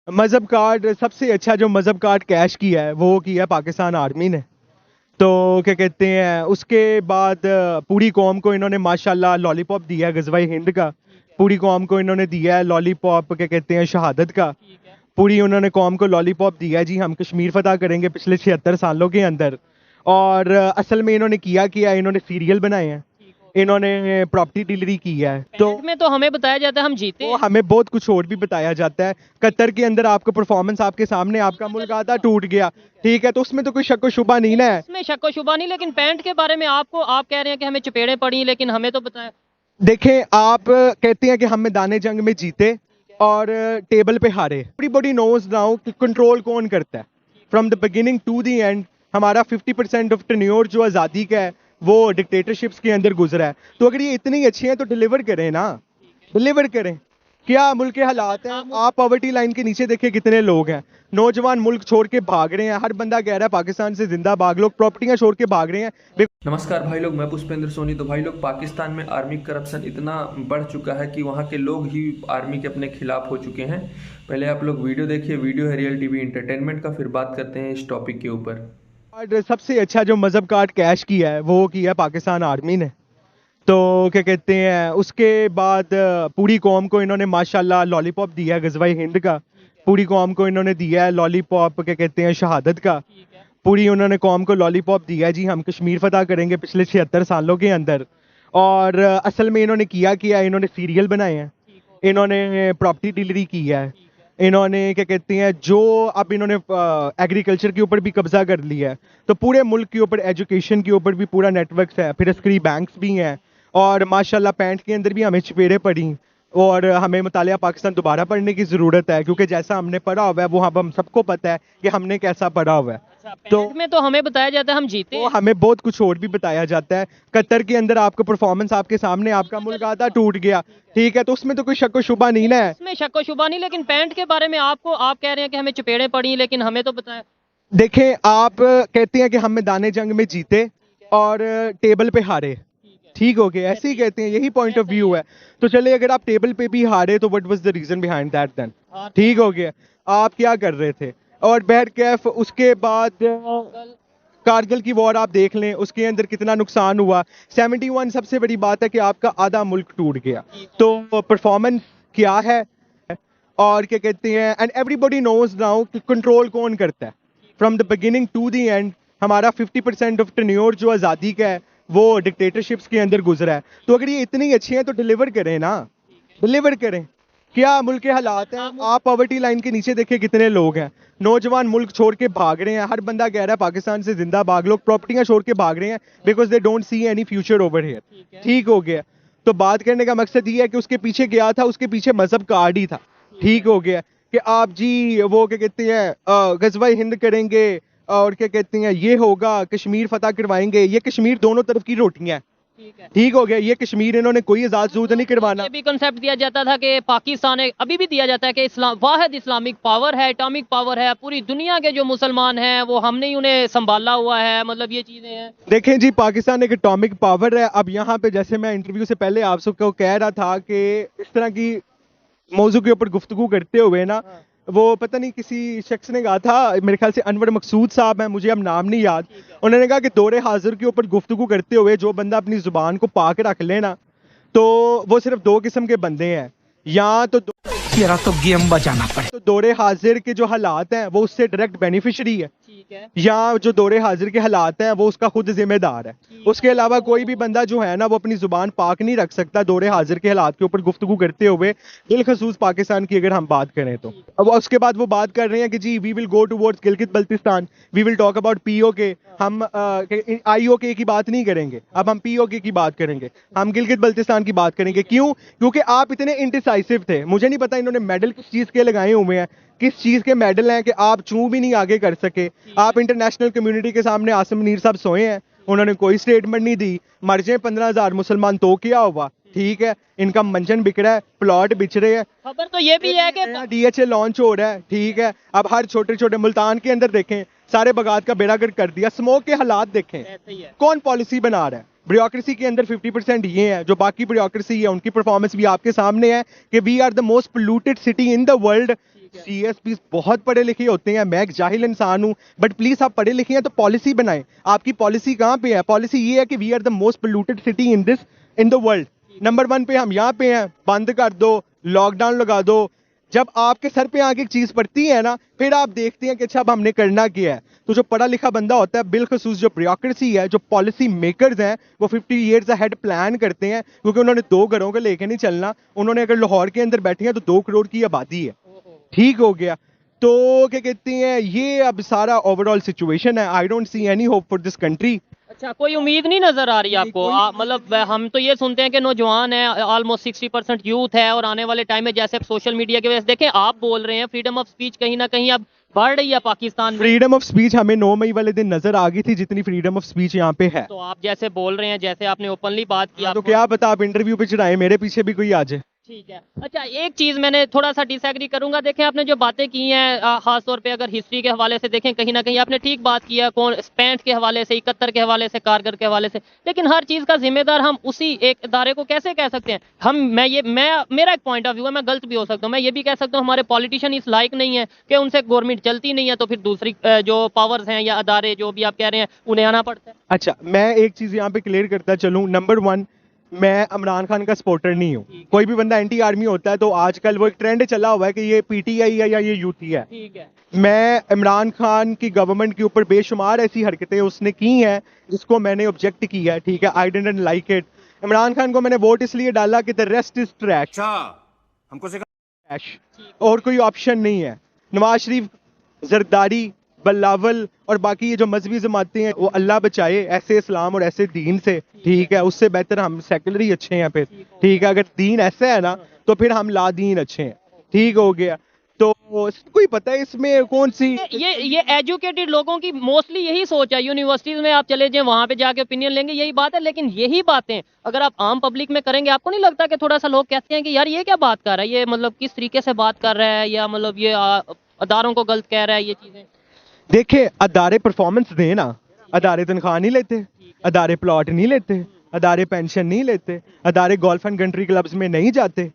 मजहब कार्ड सबसे अच्छा जो मजहब कार्ड कैश किया है वो किया है पाकिस्तान आर्मी ने। तो क्या कहते हैं उसके बाद पूरी कौम को इन्होंने माशाल्लाह लॉलीपॉप दिया है गजवाई हिंद का। पूरी कौम को इन्होंने दिया है लॉलीपॉप, क्या कहते हैं, शहादत का। पूरी उन्होंने कौम को लॉलीपॉप दिया है जी, हम कश्मीर फतह करेंगे पिछले 76 सालों के अंदर। और असल में इन्होंने किया इन्होंने सीरियल बनाए हैं, इन्होंने प्रॉपर्टी डीलरी की है। तो में तो हमें बताया जाता है हम जीते वो हैं। हमें बहुत कुछ और भी बताया जाता है। कतर के अंदर आपका परफॉर्मेंस आपके सामने, आपका मुल्क आधा टूट गया, ठीक है, तो उसमें तो कोई शक व शुबा नहीं ना है। इसमें शक व शुबा नहीं, लेकिन पैंट के बारे में आपको आप कह रहे हैं कि हमें चपेड़े पड़ी, लेकिन हमें तो बताया। देखें, आप कहते हैं कि हम मैदान जंग में जीते और टेबल पे हारे। एवरीबॉडी नोज नाउ कि कंट्रोल कौन करता है from the beginning to the end. हमारा 50% ऑफ टेन्योर जो आज़ादी का है वो डिक्टेटरशिप्स के अंदर गुजरा है। तो अगर ये इतनी अच्छी हैं तो डिलीवर करें ना, डिलीवर करें। क्या मुल्क के हालात हैं, आप पॉवर्टी लाइन के नीचे देखें कितने लोग हैं। नौजवान मुल्क छोड़ के भाग रहे हैं, हर बंदा कह रहा है पाकिस्तान से जिंदाबाद, लोग प्रॉपर्टियां छोड़ के भाग रहे हैं। नमस्कार भाई लोग, मैं पुष्पेंद्र सोनी। तो भाई लोग, पाकिस्तान में आर्मी करप्शन इतना बढ़ चुका है कि वहाँ के लोग ही आर्मी के अपने खिलाफ हो चुके हैं। पहले आप लोग वीडियो देखिए, वीडियो है रियल टीवी इंटरटेनमेंट का, फिर बात करते हैं इस टॉपिक के ऊपर। कार्ड सबसे अच्छा जो मजहब कार्ड कैश किया है वो किया है पाकिस्तान आर्मी ने। तो क्या कहते हैं उसके बाद पूरी कौम को इन्होंने माशाल्लाह लॉलीपॉप दिया है गजवाई हिंद का। पूरी कौम को इन्होंने दिया है लॉलीपॉप, क्या कहते हैं, शहादत का। पूरी उन्होंने कौम को लॉलीपॉप दिया है जी, हम कश्मीर फतह करेंगे पिछले 76 सालों के अंदर। और असल में इन्होंने किया इन्होंने सीरियल बनाए हैं, इन्होंने प्रॉपर्टी डीलरी की है, इन्होंने क्या कहते हैं जो अब इन्होंने एग्रीकल्चर के ऊपर भी कब्जा कर लिया है। तो पूरे मुल्क के ऊपर एजुकेशन के ऊपर भी पूरा नेटवर्क है, फिर अस्करी बैंक्स भी हैं। और माशाल्लाह पैंट के अंदर भी हमें चपेड़े पड़ी और हमें मुतालिया पाकिस्तान दोबारा पढ़ने की ज़रूरत है, क्योंकि जैसा हमने पढ़ा हुआ है वो हम सबको पता है कि हमने कैसा पढ़ा हुआ है। तो पैंट में तो हमें बताया जाता है हम जीते वो हैं। हमें बहुत कुछ और भी बताया जाता है। कतर के अंदर आपका परफॉर्मेंस आपके सामने, आपका मुल्क आधा टूट गया, ठीक है, तो उसमें तो कोई शक व शुबा नहीं ना है। इसमें शक व शुबा नहीं, लेकिन पैंट के बारे में आपको आप कह रहे हैं कि हमें चपेड़े पड़ी, लेकिन हमें तो बताया। देखें, आप कहते हैं कि हम मैदान जंग में जीते और टेबल पे हारे, ठीक हो गया, ऐसे ही कहते हैं, यही पॉइंट ऑफ व्यू है। तो चले, अगर आप टेबल पे भी हारे तो what was the reason behind that then, ठीक हो गया, आप क्या कर रहे थे। और बहर कैफ उसके बाद कारगिल की वॉर आप देख लें, उसके अंदर कितना नुकसान हुआ। 71 सबसे बड़ी बात है कि आपका आधा मुल्क टूट गया। तो परफॉर्मेंस क्या है और क्या कहते हैं, एंड एवरीबॉडी नोज नाउ कि कंट्रोल कौन करता है from the beginning to the end. हमारा 50% ऑफ टेन्योर जो आज़ादी का है वो डिक्टेटरशिप्स के अंदर गुजरा है। तो अगर ये इतनी अच्छी हैं तो डिलीवर करें ना, डिलीवर करें। क्या मुल्क के हालात हैं, आप पॉवर्टी लाइन के नीचे देखें कितने लोग हैं। नौजवान मुल्क छोड़ के भाग रहे हैं, हर बंदा कह रहा है पाकिस्तान से जिंदाबाद, लोग प्रॉपर्टियां छोड़ के भाग रहे हैं because they don't see any future over here, ठीक हो गया। तो बात करने का मकसद ये है कि उसके पीछे क्या था, उसके पीछे मजहब कार्ड ही था, ठीक हो गया। कि आप जी वो क्या कहते हैं गजवा हिंद करेंगे और क्या कहते हैं ये होगा, कश्मीर फतह करवाएंगे। ये कश्मीर दोनों तरफ की रोटियां हैं, ठीक हो गया। ये कश्मीर इन्होंने कोई आजाद जूद नहीं करवाना। ये भी कंसेप्ट दिया जाता था कि पाकिस्तान है, अभी भी दिया जाता है कि इस्लाम वाहिद इस्लामिक पावर है, एटॉमिक पावर है, पूरी दुनिया के जो मुसलमान हैं वो हमने ही उन्हें संभाला हुआ है, मतलब ये चीजें हैं। देखें जी, पाकिस्तान एक एटॉमिक पावर है। अब यहाँ पे जैसे मैं इंटरव्यू से पहले आप सबको कह रहा था कि इस तरह की मौजू के ऊपर गुफ्तगू करते हुए ना, वो पता नहीं किसी शख्स ने कहा था, मेरे ख्याल से अनवर मकसूद साहब हैं, मुझे अब नाम नहीं याद, उन्होंने कहा कि दौरे हाजिर के ऊपर गुफ्तगू करते हुए जो बंदा अपनी जुबान को पाक रख लेना तो वो सिर्फ दो किस्म के बंदे हैं, या तो गेम बचाना पड़े। तो दौरे हाजिर के जो हालात हैं वो उससे डायरेक्ट बेनिफिशरी है, या जो दौरे हाजिर के हालात हैं वो उसका खुद जिम्मेदार है। उसके अलावा कोई भी बंदा जो है ना वो अपनी जुबान पाक नहीं रख सकता दौरे हाजिर के हालात के ऊपर गुफ्तगू करते हुए, बिलखसूस पाकिस्तान की अगर हम बात करें तो। अब उसके बाद वो बात कर रहे हैं कि जी we will go towards Gilgit Baltistan, we will talk about PoK. हम आईओके की बात नहीं करेंगे, अब हम पीओके की बात करेंगे, हम गिलगित बल्तिस्तान की बात करेंगे। क्यों? क्योंकि आप इतने इंडिसाइसिव थे। मुझे नहीं पता इन्होंने मेडल किस चीज के लगाए हुए हैं, किस चीज के मेडल हैं कि आप चूं भी नहीं आगे कर सके। आप इंटरनेशनल कम्युनिटी के सामने आसिम मुनीर साहब सोए हैं, उन्होंने कोई स्टेटमेंट नहीं दी। मर जाए 15,000 मुसलमान तो क्या हुआ, ठीक है, इनका मंजन बिक रहा है, प्लॉट बिच रहे हैं। खबर तो ये भी है कि डीएचए लॉन्च हो रहा है, ठीक है। अब हर छोटे छोटे मुल्तान के अंदर देखें, सारे बगात का बेड़ा गर्क कर दिया। स्मोक के हालात देखें, कौन पॉलिसी बना रहा है। ब्यूरोक्रेसी के अंदर 50% ये है, जो बाकी ब्यूरोक्रेसी है उनकी परफॉर्मेंस भी आपके सामने है कि we are the most polluted city in the world. CSPs बहुत पढ़े लिखे होते हैं, मैं एक जाहिल इंसान हूँ, बट प्लीज आप पढ़े लिखे हैं तो पॉलिसी बनाएं। आपकी पॉलिसी कहाँ पे है? पॉलिसी ये है कि we are the most polluted city in the world. Number 1 पे हम यहाँ पे हैं, बंद कर दो, लॉकडाउन लगा दो। जब आपके सर पे आके एक चीज पड़ती है ना, फिर आप देखते हैं कि अच्छा अब हमने करना क्या है। तो जो पढ़ा लिखा बंदा होता है, बिलखसूस जो ब्यूरोक्रेसी है, जो पॉलिसी मेकर्स हैं, वो 50 ईयर्स अहेड प्लान करते हैं, क्योंकि उन्होंने 2 घरों को लेके नहीं चलना। उन्होंने अगर लाहौर के अंदर बैठे हैं तो 2 करोड़ की आबादी है, ठीक हो गया। तो क्या कहते हैं, ये अब सारा ओवरऑल सिचुएशन है। I don't see any hope for this country. अच्छा, कोई उम्मीद नहीं नजर आ रही आपको? मतलब हम तो ये सुनते हैं कि नौजवान है, ऑलमोस्ट 60% यूथ है, और आने वाले टाइम में जैसे सोशल मीडिया की वजह से देखें, आप बोल रहे हैं फ्रीडम ऑफ स्पीच कहीं ना कहीं अब बढ़ रही है पाकिस्तान में। फ्रीडम ऑफ स्पीच हमें 9 मई वाले दिन नजर आ गई थी जितनी फ्रीडम ऑफ स्पीच यहाँ पे है। तो आप जैसे बोल रहे हैं, जैसे आपने ओपनली बात की, तो आपको क्या पता आप इंटरव्यू पे चढ़ाए, मेरे पीछे भी कोई आ जाए। ठीक है। अच्छा, एक चीज़ मैंने थोड़ा सा डिसएग्री करूंगा। देखें, आपने जो बातें की हैं, खास तौर पे अगर हिस्ट्री के हवाले से देखें, कहीं ना कहीं आपने ठीक बात की है, कौन 65 के हवाले से, 71 के हवाले से, कारगिल के हवाले से, लेकिन हर चीज़ का जिम्मेदार हम उसी एक इदारे को कैसे कह सकते हैं? मेरा एक पॉइंट ऑफ व्यू है, मैं गलत भी हो सकता हूँ। मैं ये भी कह सकता हूँ हमारे पॉलिटिशियन इस लायक नहीं है कि उनसे गवर्नमेंट चलती नहीं है, तो फिर दूसरी जो पावर्स हैं या अदारे जो भी आप कह रहे हैं, उन्हें आना पड़ता है। अच्छा, मैं एक चीज यहाँ पे क्लियर करता चलूँ। नंबर 1, मैं इमरान खान का सपोर्टर नहीं हूँ। कोई भी बंदा एंटी आर्मी होता है तो आजकल वो एक ट्रेंड चला हुआ है कि ये PTI है या ये यूथी है। ठीक है। मैं इमरान खान की गवर्नमेंट के ऊपर बेशुमार ऐसी हरकतें उसने की हैं जिसको मैंने ऑब्जेक्ट किया है, ठीक है। I didn't like it. Imran Khan को मैंने वोट इसलिए डाला कि द रेस्ट इज ट्रैश, हमको ट्रैश, और कोई ऑप्शन नहीं है। नवाज शरीफ, जरदारी, बिलावल और बाकी ये जो मजहबी जमातें हैं, वो अल्लाह बचाए ऐसे इस्लाम और ऐसे दीन से, ठीक है। उससे बेहतर हम सेकुलर ही अच्छे हैं फिर, ठीक है। अगर दीन ऐसा है ना तो फिर हम ला दीन अच्छे हैं, ठीक हो गया। तो कोई पता है इसमें कौन सी ये एजुकेटेड लोगों की मोस्टली यही सोच है। यूनिवर्सिटीज में आप चले जाएं, वहां पे जाके ओपिनियन लेंगे, यही बात है। लेकिन यही बातें अगर आप आम पब्लिक में करेंगे, आपको नहीं लगता कि थोड़ा सा लोग कहते हैं कि यार ये क्या बात कर रहा है, ये मतलब किस तरीके से बात कर रहा है, या मतलब ये अदारों को गलत कह रहा है, ये चीजें? देखे, अदारे परफॉर्मेंस दें ना। अदारे तनख्वाह नहीं लेते, अदारे प्लॉट नहीं लेते, अदारे पेंशन नहीं लेते, अदारे गोल्फ एंड कंट्री क्लब्स में नहीं जाते,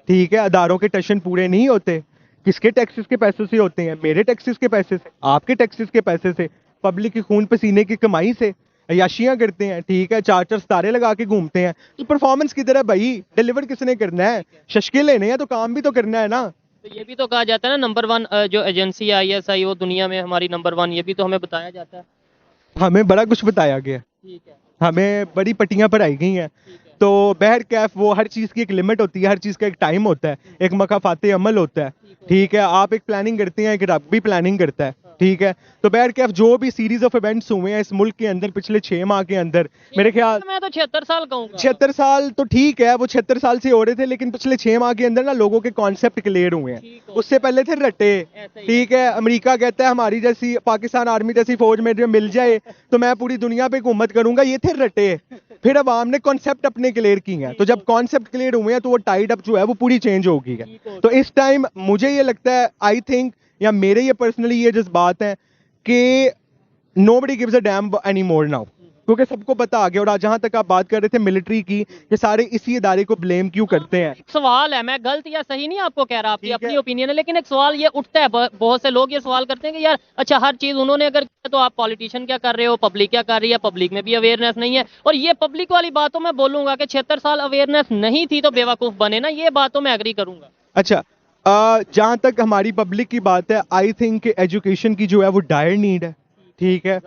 ठीक है। अदारों के टशन पूरे नहीं होते। किसके टैक्सेस के पैसे से होते हैं? मेरे टैक्सेस के पैसे से, आपके टैक्सेस के पैसे से, पब्लिक की खून पसीने की कमाई से अयाशियां करते हैं, ठीक है। 4 सितारे लगा के घूमते हैं। तो परफॉर्मेंस किधर है भाई? डिलीवर किसने करना है? शशके लेने हैं तो काम भी तो करना है ना। तो ये भी तो कहा जाता है ना, नंबर 1 जो एजेंसी है ISI, वो दुनिया में हमारी नंबर 1, ये भी तो हमें बताया जाता है। हमें बड़ा कुछ बताया गया, ठीक है। हमें बड़ी पट्टियां पढ़ाई गई हैं। तो बहर कैफ, वो हर चीज़ की एक लिमिट होती है, हर चीज़ का एक टाइम होता है, एक मकाफाते अमल होता है, ठीक है। आप एक प्लानिंग करते हैं, एक रब भी प्लानिंग करता है, ठीक है। तो बहर कैफ जो भी सीरीज ऑफ इवेंट्स हुए हैं इस मुल्क के अंदर पिछले 6 माह के अंदर, मेरे ख्याल मैं तो 76 साल कहूँगा। 76 साल तो ठीक है, वो 76 साल से हो रहे थे, लेकिन पिछले 6 माह के अंदर ना लोगों के कॉन्सेप्ट क्लियर हुए हैं। उससे पहले थे रट्टे, ठीक है। अमेरिका कहता है हमारी जैसी पाकिस्तान आर्मी जैसी फौज में मिल जाए तो मैं पूरी दुनिया पे हुकूमत करूंगा, ये थे रट्टे। फिर अवाम ने कॉन्सेप्ट अपने क्लियर किए हैं, तो जब कॉन्सेप्ट क्लियर हुए हैं तो वो टाइड अप जो है वो पूरी चेंज हो गई है। तो इस टाइम मुझे ये लगता है, आई थिंक, या मेरे ये पर्सनली ये जज्बात हैं कि nobody gives a dam any more now, क्योंकि सबको पता आ गया। और आज जहां तक आप बात कर रहे थे मिलिट्री की, कि सारे इसी इदारे को ब्लेम क्यों करते हैं। सवाल है, मैं गलत या सही नहीं आपको कह रहा, आपकी ठीक अपनी है। ओपिनियन है, लेकिन एक सवाल ये उठता है, बहुत से लोग ये सवाल करते हैं कि यार अच्छा, हर चीज उन्होंने अगर किया तो आप पॉलिटिशियन क्या कर रहे हो, पब्लिक क्या कर रही है, पब्लिक में भी अवेयरनेस नहीं है। और ये पब्लिक वाली बातों में बोलूंगा कि 76 साल अवेयरनेस नहीं थी तो बेवकूफ बने ना, ये बातों में एग्री करूंगा। अच्छा, जहां तक हमारी पब्लिक की बात है, आई थिंक एजुकेशन की जो है वो डायर नीड है, ठीक है।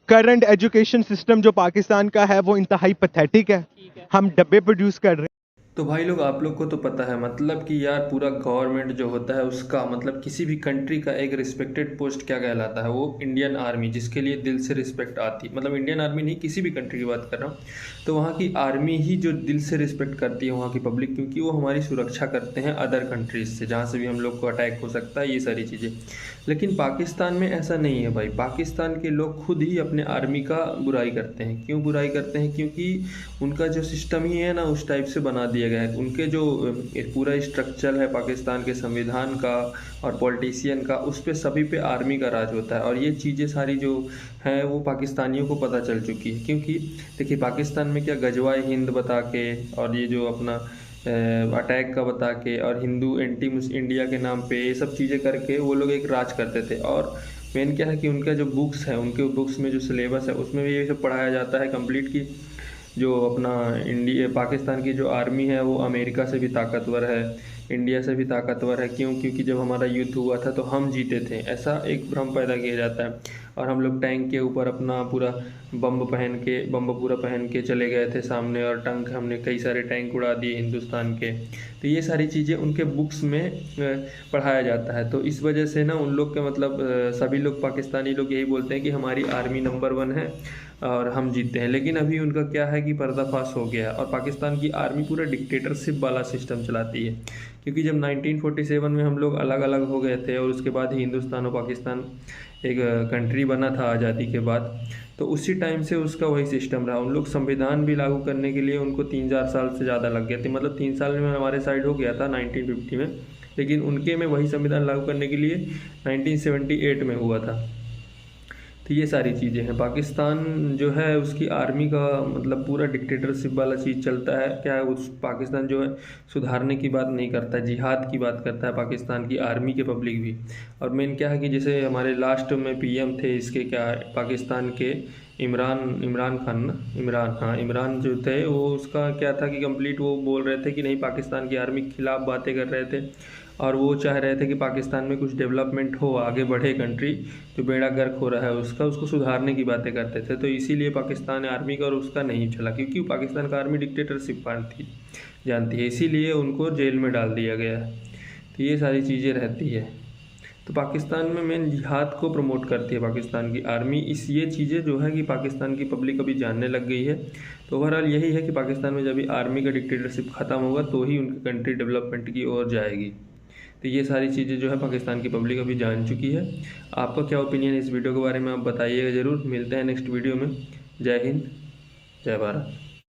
करंट एजुकेशन सिस्टम जो पाकिस्तान का है वो इंतहाई पैथेटिक है। हम डब्बे प्रोड्यूस कर रहे हैं। तो भाई लोग, आप लोग को तो पता है मतलब कि यार पूरा गवर्नमेंट जो होता है उसका मतलब किसी भी कंट्री का एक रिस्पेक्टेड पोस्ट क्या कहलाता है, वो इंडियन आर्मी, जिसके लिए दिल से रिस्पेक्ट आती है। मतलब इंडियन आर्मी नहीं, किसी भी कंट्री की बात कर रहा हूँ, तो वहाँ की आर्मी ही जो दिल से रिस्पेक्ट करती है वहाँ की पब्लिक, क्योंकि वो हमारी सुरक्षा करते हैं अदर कंट्रीज से, जहाँ से भी हम लोग को अटैक हो सकता है, ये सारी चीज़ें। लेकिन पाकिस्तान में ऐसा नहीं है भाई। पाकिस्तान के लोग खुद ही अपने आर्मी का बुराई करते हैं। क्यों बुराई करते हैं? क्योंकि उनका जो सिस्टम ही है ना उस टाइप से बना दिया गया है। उनके जो पूरा स्ट्रक्चर है पाकिस्तान के संविधान का और पॉलिटिशियन का, उस पे सभी पे आर्मी का राज होता है। और ये चीज़ें सारी जो हैं वो पाकिस्तानियों को पता चल चुकी है। क्योंकि देखिए, पाकिस्तान में क्या गजवाए हिंद बता के और ये जो अपना अटैक का बता के और हिंदू एंटी इंडिया के नाम पे ये सब चीज़ें करके वो लोग एक राज करते थे। और मेन क्या है कि उनका जो बुक्स है, उनके बुक्स में जो सिलेबस है उसमें भी ये सब पढ़ाया जाता है कंप्लीट कि जो अपना इंडिया पाकिस्तान की जो आर्मी है वो अमेरिका से भी ताकतवर है, इंडिया से भी ताकतवर है। क्यों? क्योंकि जब हमारा युद्ध हुआ था तो हम जीते थे, ऐसा एक भ्रम पैदा किया जाता है। और हम लोग टैंक के ऊपर अपना पूरा बम पूरा पहन के चले गए थे सामने, और टैंक हमने कई सारे टैंक उड़ा दिए हिंदुस्तान के। तो ये सारी चीज़ें उनके बुक्स में पढ़ाया जाता है। तो इस वजह से ना उन लोग के मतलब सभी लोग पाकिस्तानी लोग यही बोलते हैं कि हमारी आर्मी नंबर 1 है और हम जीते हैं। लेकिन अभी उनका क्या है कि पर्दाफाश हो गया है और पाकिस्तान की आर्मी पूरा डिक्टेटरशिप वाला सिस्टम चलाती है। क्योंकि जब 1947 में हम लोग अलग अलग हो गए थे और उसके बाद ही हिंदुस्तान और पाकिस्तान एक कंट्री बना था आज़ादी के बाद, तो उसी टाइम से उसका वही सिस्टम रहा। उन लोग संविधान भी लागू करने के लिए उनको 3-4 साल से ज़्यादा लग गए थे। मतलब 3 साल में हमारे साइड हो गया था 1950 में, लेकिन उनके में वही संविधान लागू करने के लिए 1978 में हुआ था। तो ये सारी चीज़ें हैं। पाकिस्तान जो है उसकी आर्मी का मतलब पूरा डिक्टेटरशिप वाला चीज़ चलता है। क्या है, उस पाकिस्तान जो है सुधारने की बात नहीं करता है, जिहाद की बात करता है पाकिस्तान की आर्मी के पब्लिक भी। और मेन क्या है कि जैसे हमारे लास्ट में पीएम थे इसके, क्या है, पाकिस्तान के इमरान जो थे, वो उसका क्या था कि कंप्लीट वो बोल रहे थे कि नहीं, पाकिस्तान की आर्मी के खिलाफ बातें कर रहे थे और वो चाह रहे थे कि पाकिस्तान में कुछ डेवलपमेंट हो, आगे बढ़े कंट्री। जो बेड़ा गर्क हो रहा है उसको सुधारने की बातें करते थे। तो इसीलिए पाकिस्तान आर्मी का और उसका नहीं चला, क्योंकि पाकिस्तान का आर्मी डिक्टेटरशिप जानती है, इसीलिए उनको जेल में डाल दिया गया। तो ये सारी चीज़ें रहती है। तो पाकिस्तान में मेन जिहाद को प्रमोट करती है पाकिस्तान की आर्मी। ये चीज़ें जो है कि पाकिस्तान की पब्लिक अभी जानने लग गई है। तो ओवरऑल यही है कि पाकिस्तान में जब भी आर्मी का डिक्टेटरशिप ख़त्म होगा तो ही उनकी कंट्री डेवलपमेंट की ओर जाएगी। तो ये सारी चीज़ें जो है पाकिस्तान की पब्लिक अभी जान चुकी है। आपका क्या ओपिनियन है इस वीडियो के बारे में, आप बताइएगा ज़रूर। मिलते हैं नेक्स्ट वीडियो में। जय हिंद, जय भारत।